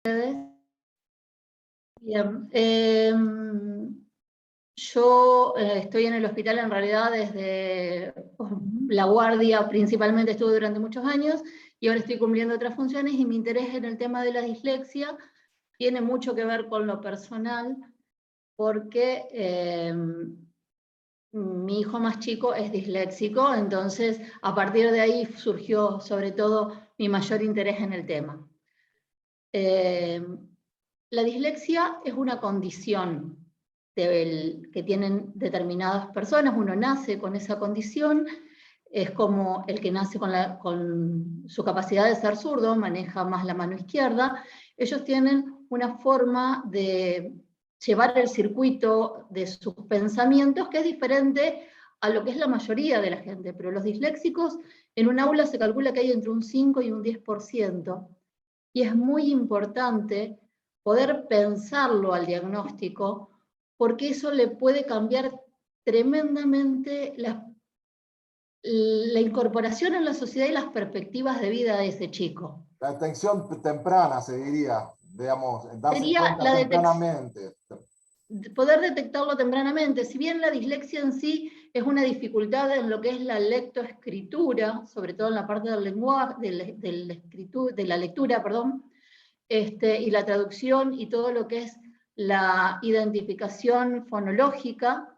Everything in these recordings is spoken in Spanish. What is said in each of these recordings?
Bien, yo estoy en el hospital en realidad desde la guardia, principalmente estuve durante muchos años, y ahora estoy cumpliendo otras funciones, y mi interés en el tema de la dislexia tiene mucho que ver con lo personal, porque mi hijo más chico es disléxico, entonces a partir de ahí surgió sobre todo mi mayor interés en el tema. La dislexia es una condición que tienen determinadas personas, uno nace con esa condición, es como el que nace con su capacidad de ser zurdo, maneja más la mano izquierda. Ellos tienen una forma de llevar el circuito de sus pensamientos que es diferente a lo que es la mayoría de la gente, pero los disléxicos en un aula se calcula que hay entre un 5 y un 10%, y es muy importante poder pensarlo al diagnóstico, porque eso le puede cambiar tremendamente la incorporación en la sociedad y las perspectivas de vida de ese chico. La atención temprana, se diría, digamos, darse Sería cuenta tempranamente. poder detectarlo tempranamente. Si bien la dislexia en sí es una dificultad en lo que es la lectoescritura, sobre todo en la parte del lenguaje, de la lectura, perdón, y la traducción y todo lo que es la identificación fonológica,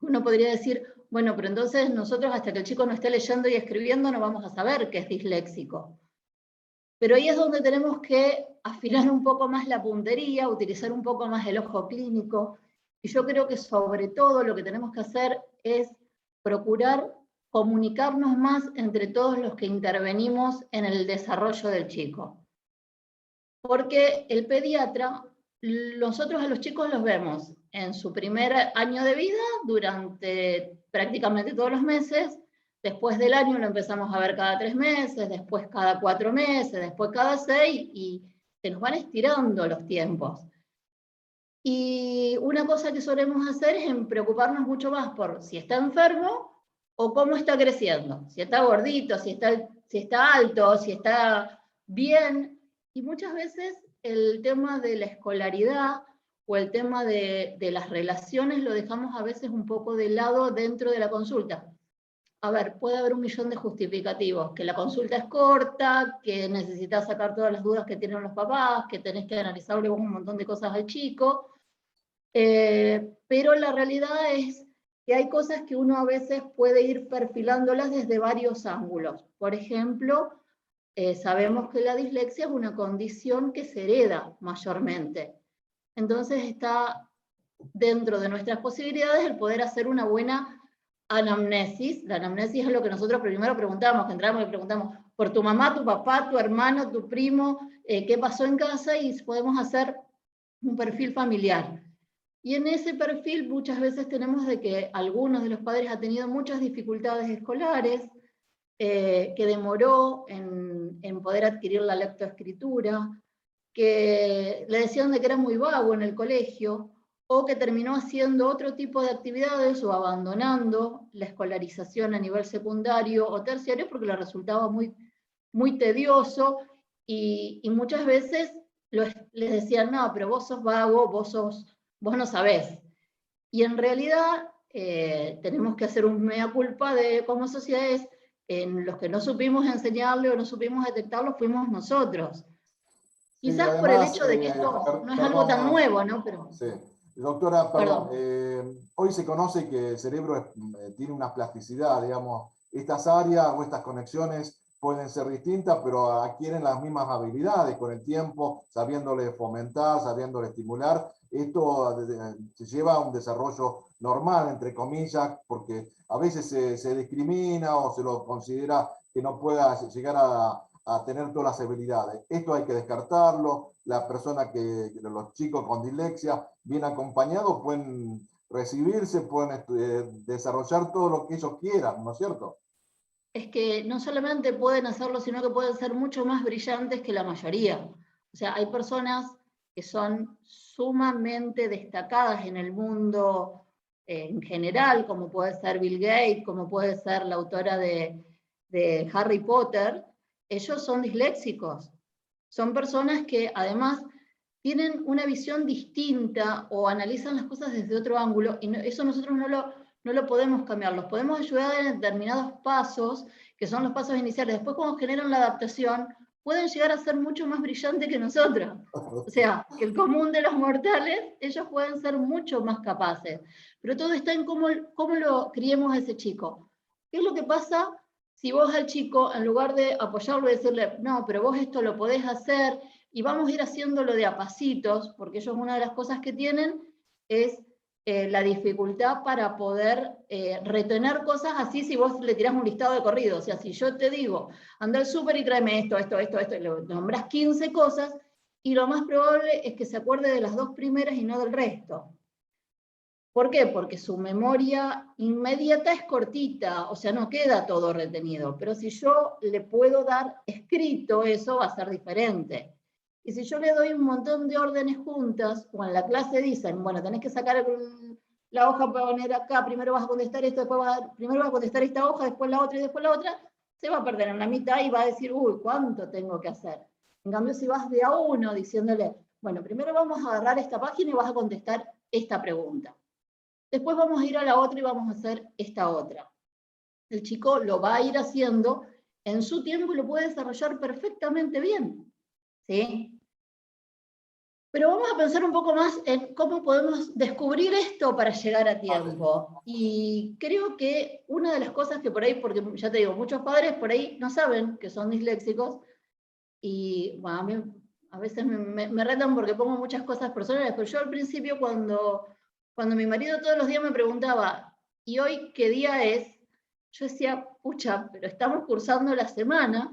uno podría decir, bueno, pero entonces nosotros hasta que el chico no esté leyendo y escribiendo no vamos a saber que es disléxico. Pero ahí es donde tenemos que afinar un poco más la puntería, utilizar un poco más el ojo clínico, y yo creo que sobre todo lo que tenemos que hacer es procurar comunicarnos más entre todos los que intervenimos en el desarrollo del chico. Porque el pediatra, nosotros a los chicos los vemos en su primer año de vida, durante prácticamente todos los meses. Después del año lo empezamos a ver cada 3 meses, después cada 4 meses, después cada 6, y se nos van estirando los tiempos. Y una cosa que solemos hacer es preocuparnos mucho más por si está enfermo o cómo está creciendo, si está gordito, si está alto, si está bien. Y muchas veces el tema de la escolaridad o el tema de las relaciones lo dejamos a veces un poco de lado dentro de la consulta. A ver, puede haber un millón de justificativos, que la consulta es corta, que necesitas sacar todas las dudas que tienen los papás, que tenés que analizarle un montón de cosas al chico, pero la realidad es que hay cosas que uno a veces puede ir perfilándolas desde varios ángulos. Por ejemplo, sabemos que la dislexia es una condición que se hereda mayormente. Entonces está dentro de nuestras posibilidades el poder hacer una buena anamnesis. La anamnesis es lo que nosotros primero preguntamos, que entramos y preguntamos por tu mamá, tu papá, tu hermano, tu primo, qué pasó en casa, y podemos hacer un perfil familiar. Y en ese perfil muchas veces tenemos de que algunos de los padres han tenido muchas dificultades escolares, que demoró en poder adquirir la lectoescritura, que le decían de que era muy vago en el colegio, o que terminó haciendo otro tipo de actividades o abandonando la escolarización a nivel secundario o terciario porque le resultaba muy, muy tedioso, y muchas veces les decían, no, pero vos sos vago, vos no sabés. Y en realidad tenemos que hacer un mea culpa de como sociedades, en los que no supimos enseñarle o no supimos detectarlo fuimos nosotros. Sí, Quizás por el además, hecho de que esto no es algo tan perdón, nuevo, ¿no? Pero, sí. Doctora, perdón, perdón. hoy se conoce que el cerebro tiene una plasticidad, digamos, estas áreas o estas conexiones pueden ser distintas, pero adquieren las mismas habilidades con el tiempo, sabiéndole fomentar, sabiéndole estimular. Esto se lleva a un desarrollo normal, entre comillas, porque a veces se discrimina o se lo considera que no pueda llegar a tener todas las habilidades. Esto hay que descartarlo. La persona los chicos con dislexia, bien acompañados, pueden recibirse, pueden desarrollar todo lo que ellos quieran, ¿no es cierto? Es que no solamente pueden hacerlo, sino que pueden ser mucho más brillantes que la mayoría. O sea, hay personas que son sumamente destacadas en el mundo en general, como puede ser Bill Gates, como puede ser la autora de Harry Potter. Ellos son disléxicos, son personas que además tienen una visión distinta o analizan las cosas desde otro ángulo, y eso nosotros no lo podemos cambiar. Los podemos ayudar en determinados pasos, que son los pasos iniciales. Después, cuando generan la adaptación, pueden llegar a ser mucho más brillantes que nosotros. O sea, que el común de los mortales, ellos pueden ser mucho más capaces. Pero todo está en cómo lo criemos a ese chico. ¿Qué es lo que pasa si vos al chico, en lugar de apoyarlo y decirle, no, pero vos esto lo podés hacer, y vamos a ir haciéndolo de a pasitos, porque ellos una de las cosas que tienen es la dificultad para poder retener cosas así si vos le tirás un listado de corrido. O sea, si yo te digo, anda al súper y tráeme esto, y le nombrás 15 cosas, y lo más probable es que se acuerde de las 2 primeras y no del resto. ¿Por qué? Porque su memoria inmediata es cortita, o sea, no queda todo retenido. Pero si yo le puedo dar escrito, eso va a ser diferente. Y si yo le doy un montón de órdenes juntas, o en la clase dicen, bueno, tenés que sacar la hoja para poner acá, primero vas a contestar esto, primero vas a contestar esta hoja, después la otra y después la otra, se va a perder en la mitad y va a decir, uy, ¿cuánto tengo que hacer? En cambio, si vas de a uno diciéndole, bueno, primero vamos a agarrar esta página y vas a contestar esta pregunta. Después vamos a ir a la otra y vamos a hacer esta otra. El chico lo va a ir haciendo en su tiempo y lo puede desarrollar perfectamente bien. ¿Sí? Pero vamos a pensar un poco más en cómo podemos descubrir esto para llegar a tiempo. Y creo que una de las cosas que por ahí, porque ya te digo, muchos padres por ahí no saben que son disléxicos, y bueno, a mí a veces me retan porque pongo muchas cosas personales, pero yo al principio cuando mi marido todos los días me preguntaba, ¿y hoy qué día es? Yo decía, pucha, pero estamos cursando la semana,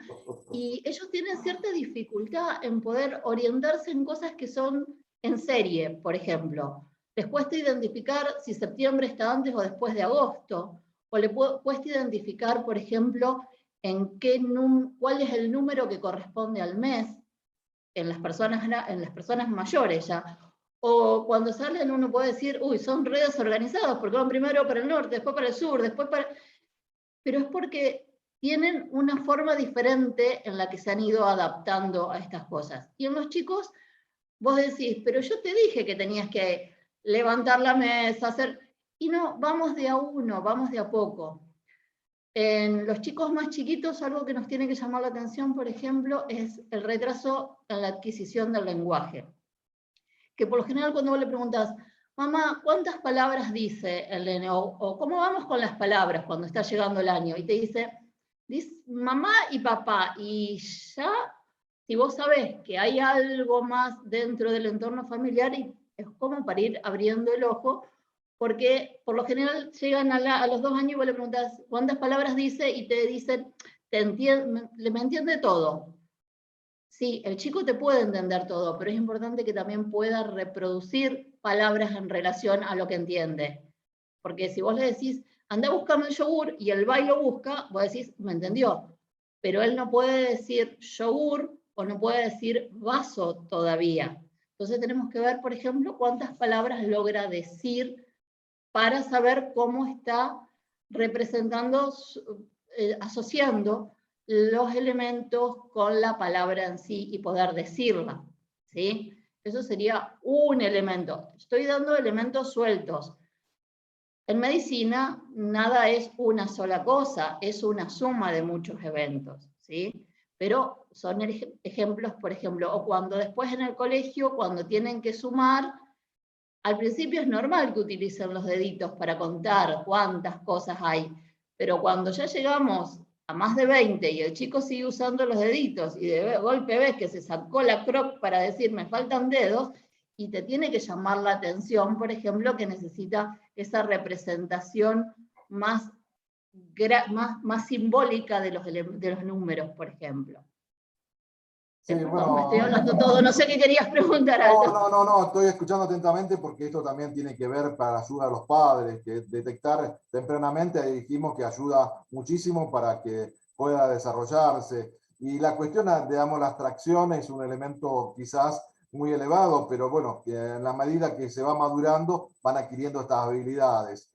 y ellos tienen cierta dificultad en poder orientarse en cosas que son en serie, por ejemplo. Les cuesta identificar si septiembre está antes o después de agosto, o le cuesta identificar, por ejemplo, cuál es el número que corresponde al mes en las personas mayores ya. O cuando salen uno puede decir, uy, son redes organizadas porque van primero para el norte, después para el sur, después para... Pero es porque tienen una forma diferente en la que se han ido adaptando a estas cosas. Y en los chicos, vos decís, pero yo te dije que tenías que levantar la mesa, hacer... Y no, vamos de a uno, vamos de a poco. En los chicos más chiquitos, algo que nos tiene que llamar la atención, por ejemplo, es el retraso en la adquisición del lenguaje. Que por lo general cuando vos le preguntas, mamá, ¿cuántas palabras dice el nene? O ¿cómo vamos con las palabras cuando está llegando el año? Y te dice mamá y papá. Y ya, si vos sabés que hay algo más dentro del entorno familiar, es como para ir abriendo el ojo, porque por lo general llegan a los 2 años y vos le preguntas cuántas palabras dice y te dicen, me entiende todo. Sí, el chico te puede entender todo, pero es importante que también pueda reproducir palabras en relación a lo que entiende. Porque si vos le decís, anda a buscarme el yogur, y él va y lo busca, vos decís, me entendió. Pero él no puede decir yogur o no puede decir vaso todavía. Entonces tenemos que ver, por ejemplo, cuántas palabras logra decir para saber cómo está representando, asociando los elementos con la palabra en sí y poder decirla, ¿sí? Eso sería un elemento. Estoy dando elementos sueltos. En medicina, nada es una sola cosa, es una suma de muchos eventos, ¿sí? Pero son ejemplos, por ejemplo, o cuando después en el colegio, cuando tienen que sumar, al principio es normal que utilicen los deditos para contar cuántas cosas hay, pero cuando ya llegamos a más de 20 y el chico sigue usando los deditos y de golpe ves que se sacó la croc para decir me faltan dedos, y te tiene que llamar la atención, por ejemplo, que necesita esa representación más simbólica de los números, por ejemplo. Sí, Perdón, bueno, me estoy hablando todo, no sé qué querías preguntar, Aldo. no, estoy escuchando atentamente porque esto también tiene que ver para ayuda a los padres, que detectar tempranamente, dijimos que ayuda muchísimo para que pueda desarrollarse. Y la cuestión, digamos, la abstracción es un elemento quizás muy elevado, pero bueno, que en la medida que se va madurando van adquiriendo estas habilidades.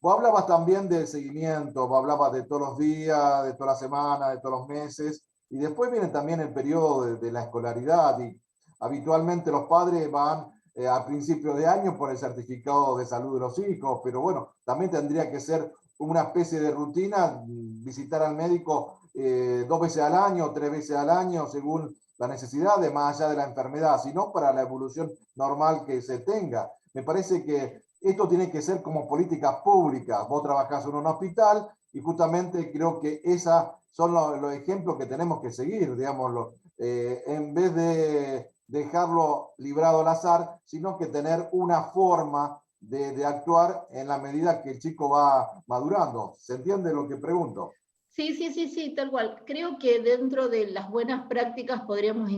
Vos hablabas también del seguimiento, vos hablabas de todos los días, de toda la semana, de todos los meses. Y después viene también el periodo de la escolaridad y habitualmente los padres van a principios de año por el certificado de salud de los hijos, pero bueno, también tendría que ser una especie de rutina, visitar al médico 2 veces al año, 3 veces al año, según la necesidad, de más allá de la enfermedad, sino para la evolución normal que se tenga. Me parece que esto tiene que ser como políticas públicas. Vos trabajás en un hospital y justamente creo que esos son los ejemplos que tenemos que seguir, digámoslo, en vez de dejarlo librado al azar, sino que tener una forma de actuar en la medida que el chico va madurando. ¿Se entiende lo que pregunto? Sí, sí, sí, sí, tal cual. Creo que dentro de las buenas prácticas podríamos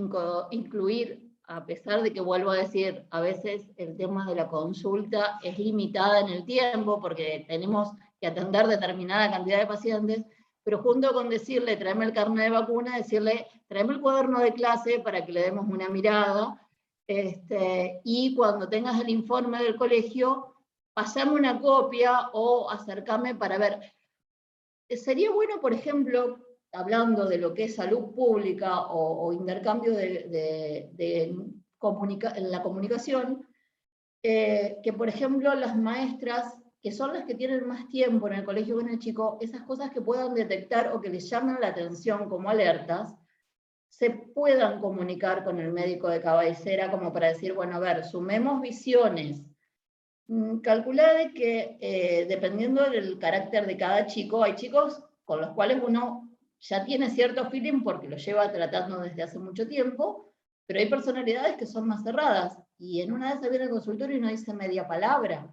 incluir, a pesar de que vuelvo a decir, a veces el tema de la consulta es limitada en el tiempo porque tenemos que atender determinada cantidad de pacientes, pero junto con decirle, tráeme el carnet de vacuna, decirle, tráeme el cuaderno de clase para que le demos una mirada, y cuando tengas el informe del colegio, pasame una copia o acercame para ver. Sería bueno, por ejemplo, hablando de lo que es salud pública o intercambio en la comunicación, que por ejemplo las maestras, que son las que tienen más tiempo en el colegio con el chico, esas cosas que puedan detectar o que les llamen la atención como alertas, se puedan comunicar con el médico de cabecera como para decir, bueno, a ver, sumemos visiones. Calcula de que dependiendo del carácter de cada chico, hay chicos con los cuales uno ya tiene cierto feeling porque lo lleva tratando desde hace mucho tiempo, pero hay personalidades que son más cerradas y en una de esas viene al consultorio y no dice media palabra.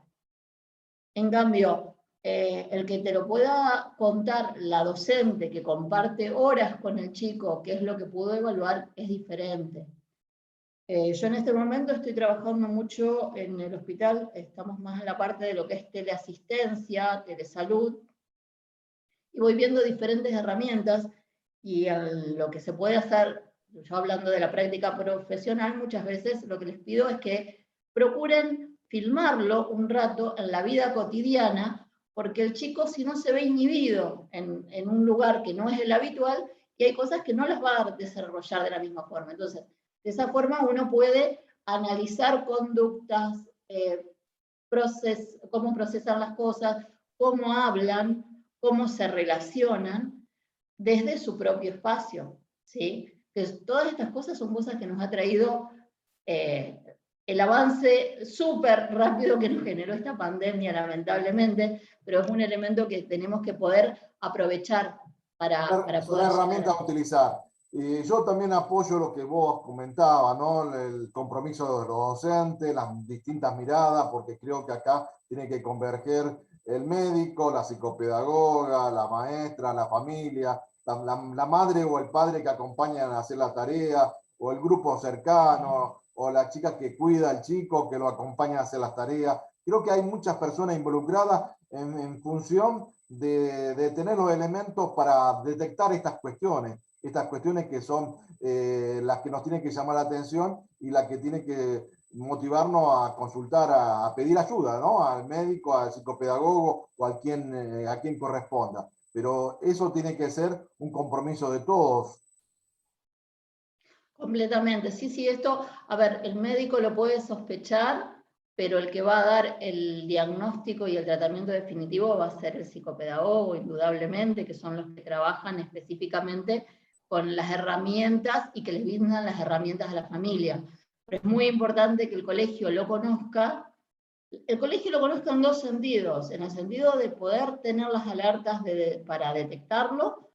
En cambio, el que te lo pueda contar la docente que comparte horas con el chico, qué es lo que pudo evaluar, es diferente. Yo en este momento estoy trabajando mucho en el hospital, estamos más en la parte de lo que es teleasistencia, telesalud, y voy viendo diferentes herramientas y lo que se puede hacer, yo hablando de la práctica profesional, muchas veces lo que les pido es que procuren filmarlo un rato en la vida cotidiana, porque el chico si no se ve inhibido en un lugar que no es el habitual, y hay cosas que no las va a desarrollar de la misma forma. Entonces, de esa forma uno puede analizar conductas, cómo procesan las cosas, cómo hablan, cómo se relacionan desde su propio espacio, ¿sí? Entonces, todas estas cosas son cosas que nos ha traído el avance súper rápido que nos generó esta pandemia, lamentablemente, pero es un elemento que tenemos que poder aprovechar para Son poder herramientas llegar. a utilizar. Y yo también apoyo lo que vos comentabas, ¿no? El compromiso de los docentes, las distintas miradas, porque creo que acá tiene que converger el médico, la psicopedagoga, la maestra, la familia, la madre o el padre que acompañan a hacer la tarea, o el grupo cercano, o la chica que cuida al chico, que lo acompaña a hacer las tareas. Creo que hay muchas personas involucradas en función de tener los elementos para detectar estas cuestiones que son las que nos tienen que llamar la atención y las que tienen que motivarnos a consultar, a pedir ayuda, ¿no? Al médico, al psicopedagogo o a quien corresponda. Pero eso tiene que ser un compromiso de todos. Completamente, sí, sí, esto, a ver, el médico lo puede sospechar, pero el que va a dar el diagnóstico y el tratamiento definitivo va a ser el psicopedagogo, indudablemente, que son los que trabajan específicamente con las herramientas y que les brindan las herramientas a la familia. Pero es muy importante que el colegio lo conozca. El colegio lo conozca en dos sentidos, en el sentido de poder tener las alertas para detectarlo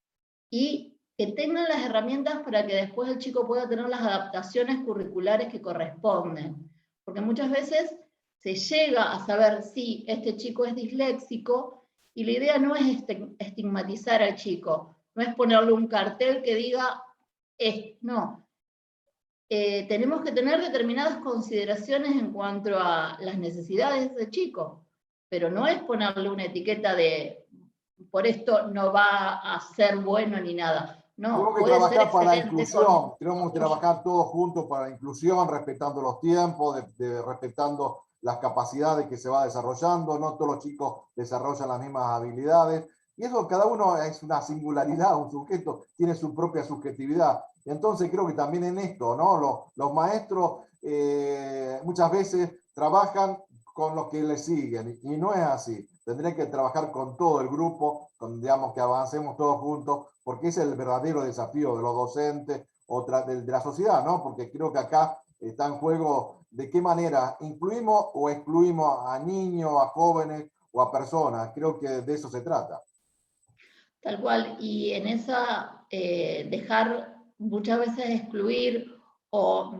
y que tengan las herramientas para que después el chico pueda tener las adaptaciones curriculares que corresponden. Porque muchas veces se llega a saber si este chico es disléxico y la idea no es estigmatizar al chico, no es ponerle un cartel que diga, no. Tenemos que tener determinadas consideraciones en cuanto a las necesidades del chico, pero no es ponerle una etiqueta de por esto no va a ser bueno ni nada. No, Tenemos que puede ser trabajar para la excelente con... inclusión, tenemos que trabajar todos juntos para la inclusión, respetando los tiempos, respetando las capacidades que se va desarrollando. No todos los chicos desarrollan las mismas habilidades, Y eso cada uno es una singularidad, un sujeto tiene su propia subjetividad. Entonces creo que también en esto, ¿no? Los maestros muchas veces trabajan con los que les siguen, y no es así. Tendrán que trabajar con todo el grupo, digamos que avancemos todos juntos, porque es el verdadero desafío de los docentes o de la sociedad, ¿no? Porque creo que acá está en juego de qué manera incluimos o excluimos a niños, a jóvenes o a personas. Creo que de eso se trata. Tal cual, y en esa dejar muchas veces excluir o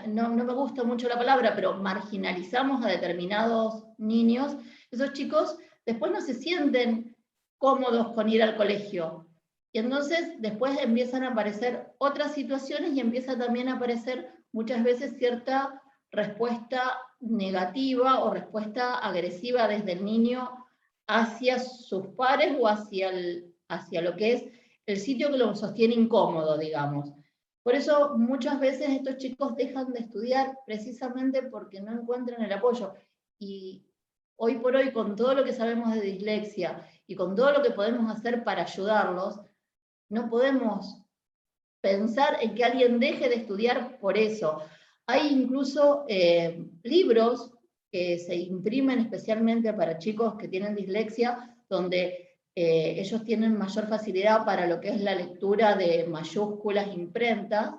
no me gusta mucho la palabra, pero marginalizamos a determinados niños, esos chicos después no se sienten cómodos con ir al colegio. Y entonces después empiezan a aparecer otras situaciones y empieza también a aparecer muchas veces cierta respuesta negativa o respuesta agresiva desde el niño hacia sus pares o hacia lo que es el sitio que lo sostiene incómodo, digamos. Por eso muchas veces estos chicos dejan de estudiar precisamente porque no encuentran el apoyo. Y hoy por hoy, con todo lo que sabemos de dislexia y con todo lo que podemos hacer para ayudarlos, no podemos pensar en que alguien deje de estudiar por eso. Hay incluso libros que se imprimen especialmente para chicos que tienen dislexia, donde ellos tienen mayor facilidad para lo que es la lectura de mayúsculas, imprentas.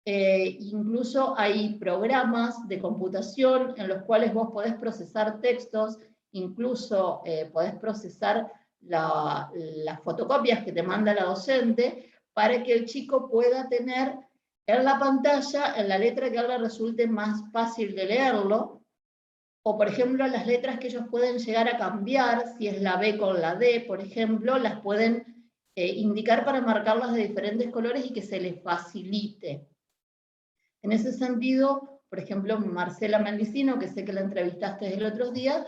Incluso hay programas de computación en los cuales vos podés procesar textos, incluso podés procesar las fotocopias que te manda la docente, para que el chico pueda tener en la pantalla, en la letra que a él le resulte más fácil de leerlo, o por ejemplo las letras que ellos pueden llegar a cambiar, si es la B con la D, por ejemplo, las pueden indicar para marcarlas de diferentes colores y que se les facilite. En ese sentido, por ejemplo, Marcela Mendicino, que sé que la entrevistaste el otro día,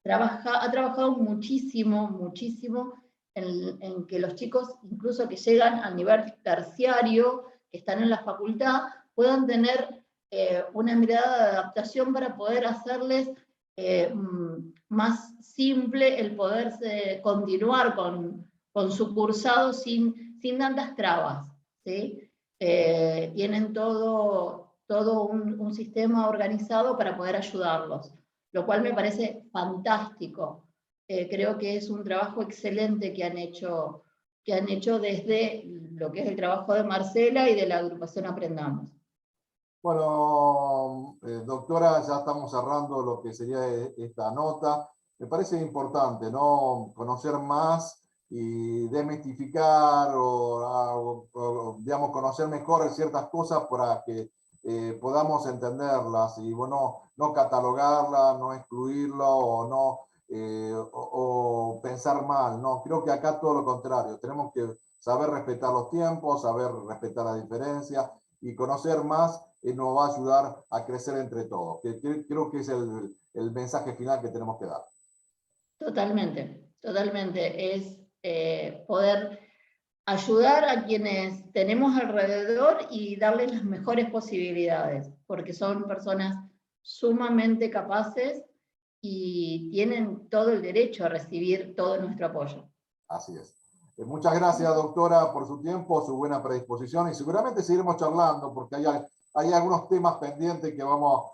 ha trabajado muchísimo, muchísimo en que los chicos, incluso que llegan al nivel terciario, que están en la facultad, puedan tener una mirada de adaptación para poder hacerles más simple el poderse continuar con su cursado sin tantas trabas, ¿sí? Tienen todo un sistema organizado para poder ayudarlos, lo cual me parece fantástico. Creo que es un trabajo excelente que han hecho desde lo que es el trabajo de Marcela y de la agrupación Aprendamos. Bueno, doctora, ya estamos cerrando lo que sería esta nota. Me parece importante, ¿no? Conocer más y desmitificar o, digamos, conocer mejor ciertas cosas para que podamos entenderlas y, bueno, no catalogarla, no excluirla o no o pensar mal, ¿no? Creo que acá todo lo contrario. Tenemos que saber respetar los tiempos, saber respetar la diferencia y conocer más nos va a ayudar a crecer entre todos. Creo que es el mensaje final que tenemos que dar. Totalmente, totalmente. Es poder ayudar a quienes tenemos alrededor y darles las mejores posibilidades, porque son personas sumamente capaces y tienen todo el derecho a recibir todo nuestro apoyo. Así es. Muchas gracias, doctora, por su tiempo, su buena predisposición, y seguramente seguiremos charlando porque hay algunos temas pendientes que vamos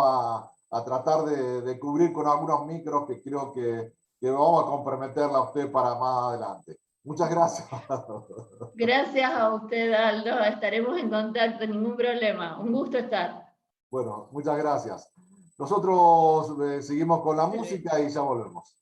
a tratar de cubrir con algunos micros que creo que vamos a comprometerla a usted para más adelante. Muchas gracias. Gracias a usted, Aldo. Estaremos en contacto, ningún problema. Un gusto estar. Bueno, muchas gracias. Nosotros seguimos con la música y ya volvemos.